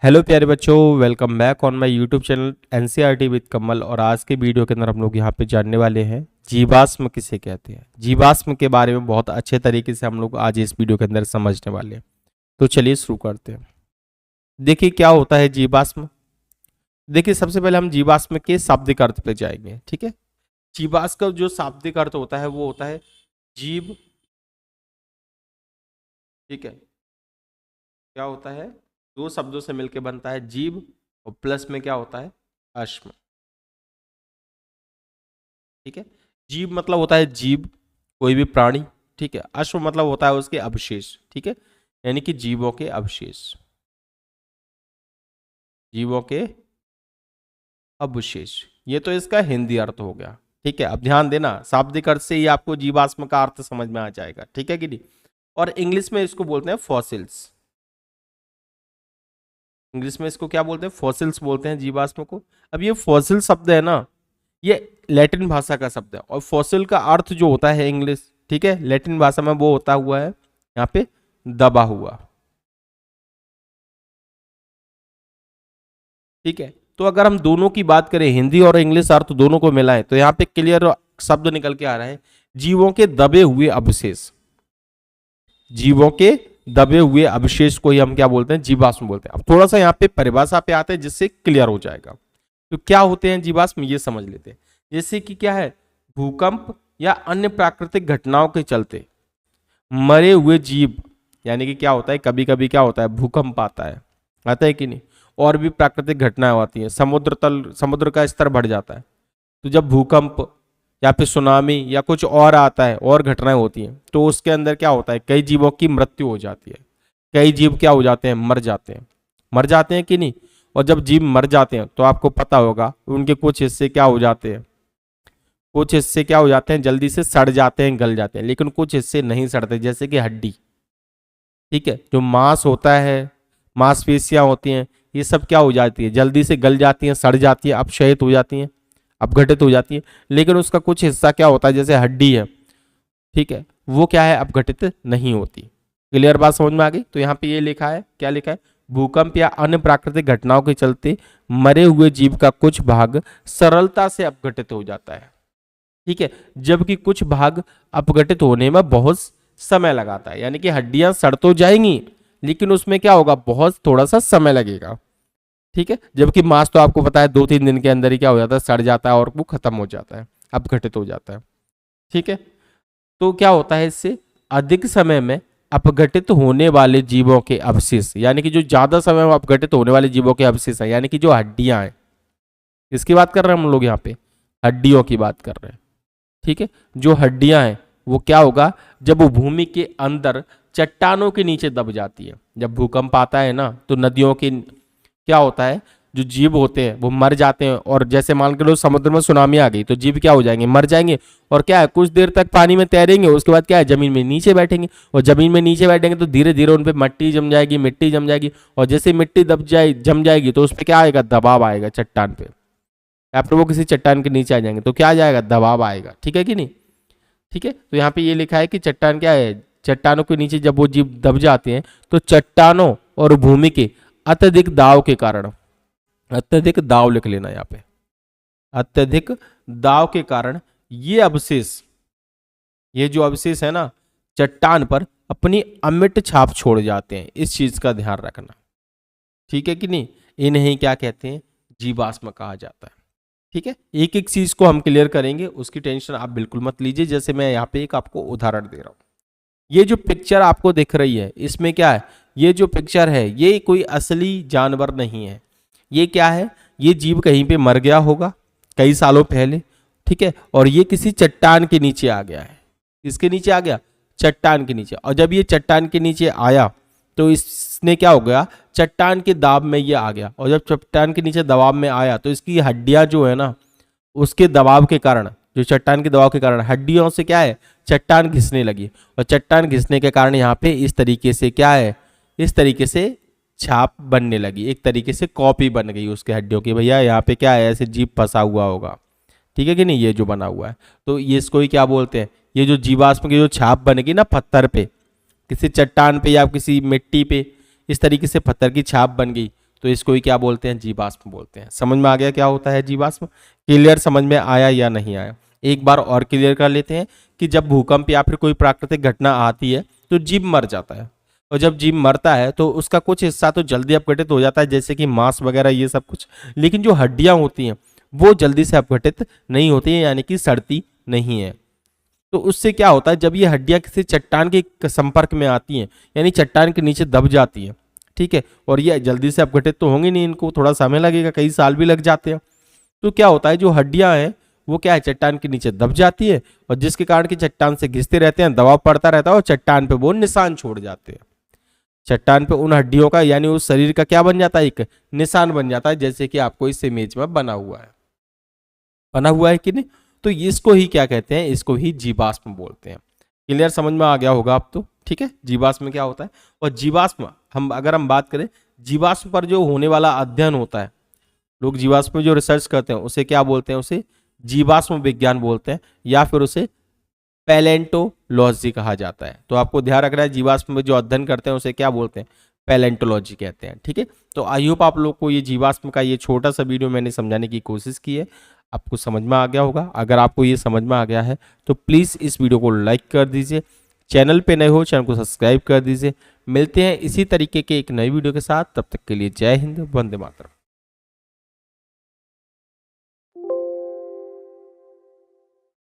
Hello प्यारे बच्चों, welcome back on my YouTube channel NCERT with Kamal. और आज के वीडियो के अंदर हम लोग यहाँ पे जानने वाले हैं जीवाश्म किसे कहते हैं। जीवाश्म के बारे में बहुत अच्छे तरीके से हम लोग आज इस वीडियो के अंदर समझने वाले हैं। तो चलिए शुरू करते हैं। देखिए क्या होता है जीवाश्म। देखिए सबसे पहले हम जीवाश्म के शाब्दिक अर्थ पे जाएंगे। ठीक है, जीवाश्म का जो शाब्दिक अर्थ होता है वो होता है जीव। ठीक है, क्या होता है, दो शब्दों से मिलकर बनता है जीव और प्लस में क्या होता है अश्म। ठीक है, जीव मतलब होता है जीव, कोई भी प्राणी। ठीक है, अश्व मतलब होता है उसके अवशेष। ठीक है, यानी कि जीवों के अवशेष, जीवों के अवशेष। ये तो इसका हिंदी अर्थ हो गया। ठीक है, अब ध्यान देना, शाब्दिक अर्थ से ही आपको जीवाश्म का अर्थ समझ में आ जाएगा। ठीक है कि नहीं। और इंग्लिश में इसको बोलते हैं फॉसिल्स। इंग्लिश में इसको क्या बोलते हैं, फॉसिल्स बोलते हैं जीवाश्म को। अब ये फॉसिल शब्द है ना, ये लैटिन भाषा का शब्द है। और फॉसिल का अर्थ जो होता है इंग्लिश, ठीक है, लैटिन भाषा में वो होता हुआ है यहाँ पे दबा हुआ। ठीक है, तो अगर हम दोनों की बात करें, हिंदी और इंग्लिश अर्थ दोनों को मिलाएं, तो यहाँ पे क्लियर शब्द निकल के आ रहा है जीवों के दबे हुए अवशेष। जीवों के दबे हुए अवशेष को ही हम क्या बोलते हैं, जीवाश्म बोलते हैं। अब थोड़ा सा यहाँ पे परिभाषा पे आते हैं जिससे क्लियर हो जाएगा। तो क्या होते हैं जीवाश्म, ये समझ लेते हैं। जैसे कि क्या है, भूकंप या अन्य प्राकृतिक घटनाओं के चलते मरे हुए जीव, यानी कि क्या होता है, कभी कभी क्या होता है भूकंप आता है कि नहीं, और भी प्राकृतिक घटनाएं होती हैं। समुद्र का स्तर बढ़ जाता है, तो जब भूकंप या फिर सुनामी या कुछ और आता है, और घटनाएं होती हैं, तो उसके अंदर क्या होता है, कई जीवों की मृत्यु हो जाती है। कई जीव क्या हो जाते हैं, मर जाते हैं कि नहीं। और जब जीव मर जाते हैं तो आपको पता होगा उनके कुछ हिस्से क्या हो जाते हैं, कुछ हिस्से क्या हो जाते हैं, जल्दी से सड़ जाते हैं, गल जाते हैं। लेकिन कुछ हिस्से नहीं सड़ते, जैसे कि हड्डी। ठीक है, जो मांस होता है, मांसपेशियां होती हैं, ये सब क्या हो जाती है, जल्दी से गल जाती हैं, सड़ जाती है, अपक्षयित हो जाती हैं, अपघटित हो जाती है। लेकिन उसका कुछ हिस्सा क्या होता है, जैसे हड्डी है, ठीक है, वो क्या है, अपघटित नहीं होती। क्लियर बात समझ में आ गई। तो यहाँ पे ये लिखा है, क्या लिखा है, भूकंप या अन्य प्राकृतिक घटनाओं के चलते मरे हुए जीव का कुछ भाग सरलता से अपघटित हो जाता है। ठीक है, जबकि कुछ भाग अपघटित होने में बहुत समय लगाता है। यानी कि हड्डियां सड़ तो जाएंगी, लेकिन उसमें क्या होगा, बहुत थोड़ा सा समय लगेगा। ठीक है, जबकि मांस तो आपको पता है 2-3 दिन के अंदर ही क्या हो जाता है, सड़ जाता है और वो खत्म हो जाता है, अपघटित हो जाता है। ठीक है, तो क्या होता है, इससे अधिक समय में अपघटित होने वाले जीवों के अवशेष, यानी कि जो ज्यादा समय में अपघटित होने वाले जीवों के अवशेष है, यानी कि जो हड्डियां हैं, किसकी बात कर रहे हैं हम लोग यहाँ पे, हड्डियों की बात कर रहे हैं। ठीक है, जो हड्डियां हैं वो क्या होगा, जब वो भूमि के अंदर चट्टानों के नीचे दब जाती है। जब भूकंप आता है ना, तो नदियों के क्या होता है, जो जीव होते हैं वो मर जाते हैं। और जैसे मान के लो समुद्र में सुनामी आ गई, तो जीव क्या हो जाएंगे, मर जाएंगे। और क्या है, कुछ देर तक पानी में तैरेंगे, उसके बाद क्या है, जमीन में नीचे बैठेंगे। और जमीन में नीचे बैठेंगे तो धीरे धीरे उन पर मिट्टी जम जाएगी। और जैसे मिट्टी जम जाएगी तो उस पर क्या आएगा, दबाव आएगा चट्टान पे। आफ्टर वो किसी चट्टान के नीचे आ जाएंगे तो क्या आ जाएगा, दबाव आएगा। ठीक है कि नहीं। ठीक है, तो यहाँ पे ये लिखा है कि चट्टान क्या है, चट्टानों के नीचे जब वो जीव दब जाते हैं, तो चट्टानों और भूमि के अत्यधिक दाव के कारण, अत्यधिक दाव लिख लेना यहाँ पे, अत्यधिक दाव के कारण ये अवशेष, ये जो अवशेष है ना, चट्टान पर अपनी अमिट छाप छोड़ जाते हैं। इस चीज का ध्यान रखना। ठीक है कि नहीं। इन्हें क्या कहते हैं, जीवाश्म कहा जाता है। ठीक है, एक एक चीज को हम क्लियर करेंगे, उसकी टेंशन आप बिल्कुल मत लीजिए। जैसे मैं यहाँ पे एक आपको उदाहरण दे रहा हूं, ये जो पिक्चर आपको दिख रही है, इसमें क्या है, ये जो पिक्चर है ये कोई असली जानवर नहीं है। ये क्या है, ये जीव कहीं पे मर गया होगा कई सालों पहले। ठीक है, और ये किसी चट्टान के नीचे आ गया है। किसके नीचे आ गया, चट्टान के नीचे। और जब ये चट्टान के नीचे आया तो इसने क्या हो गया, चट्टान के दाब में ये आ गया। और जब चट्टान के नीचे दबाव में आया तो इसकी हड्डियां जो है ना, उसके दबाव के कारण, जो चट्टान के दबाव के कारण हड्डियों से क्या है, चट्टान घिसने लगी। और चट्टान घिसने के कारण यहाँ पे इस तरीके से क्या है, इस तरीके से छाप बनने लगी, एक तरीके से कॉपी बन गई उसके हड्डियों की। भैया यहाँ पे क्या है, ऐसे जीव फंसा हुआ होगा। ठीक है कि नहीं, ये जो बना हुआ है, तो ये इसको ही क्या बोलते हैं, ये जो जीवाश्म की जो छाप बनेगी ना पत्थर पे, किसी चट्टान पे या किसी मिट्टी पे, इस तरीके से पत्थर की छाप बन गई, तो इसको ही क्या बोलते हैं, जीवाश्म बोलते हैं। समझ में आ गया क्या होता है जीवाश्म? क्लियर समझ में आया या नहीं आया? एक बार और क्लियर कर लेते हैं कि जब भूकंप या फिर कोई प्राकृतिक घटना आती है तो जीव मर जाता है, और जब जीव मरता है तो उसका कुछ हिस्सा तो जल्दी अपघटित हो जाता है, जैसे कि मांस वगैरह ये सब कुछ, लेकिन जो हड्डियां होती हैं वो जल्दी से अपघटित नहीं होती हैं, यानी कि सड़ती नहीं है। तो उससे क्या होता है, जब ये हड्डियां किसी चट्टान के संपर्क में आती हैं, यानी चट्टान के नीचे दब जाती हैं, ठीक है, और ये जल्दी से अपघटित तो होंगे नहीं, इनको थोड़ा समय लगेगा, कई साल भी लग जाते हैं। तो क्या होता है, जो हड्डियां हैं वो क्या है, चट्टान के नीचे दब जाती है, और जिसके कारण की चट्टान से घिसते रहते हैं, दबाव पड़ता रहता है और चट्टान पे वो निशान छोड़ जाते हैं। चट्टान पे उन हड्डियों का यानी उस शरीर का क्या बन जाता है, एक निशान बन जाता है, जैसे कि आपको इस इमेज में बना हुआ है कि नहीं। तो इसको ही क्या कहते हैं, इसको ही जीवाश्म बोलते हैं। क्लियर समझ में आ गया होगा अब तो, ठीक है। जीवाश्म क्या होता है, और जीवाश्म अगर हम बात करें, जीवाश्म पर जो होने वाला अध्ययन होता है, लोग जीवाश्म में जो रिसर्च करते हैं उसे क्या बोलते हैं, उसे जीवाश्म विज्ञान बोलते हैं, या फिर उसे पैलेंटोलॉजी कहा जाता है। तो आपको ध्यान रखना है, जीवाश्म में जो अध्ययन करते हैं उसे क्या बोलते हैं, पैलेंटोलॉजी कहते हैं, ठीक है। तो आई होप आप लोग को ये जीवाश्म का ये छोटा सा वीडियो मैंने समझाने की कोशिश की है, आपको समझ में आ गया होगा। अगर आपको ये समझ में आ गया है तो प्लीज़ इस वीडियो को लाइक कर दीजिए, चैनल पे नए हो चैनल को सब्सक्राइब कर दीजिए। मिलते हैं इसी तरीके के एक नई वीडियो के साथ, तब तक के लिए जय हिंद, वंदे मातरम।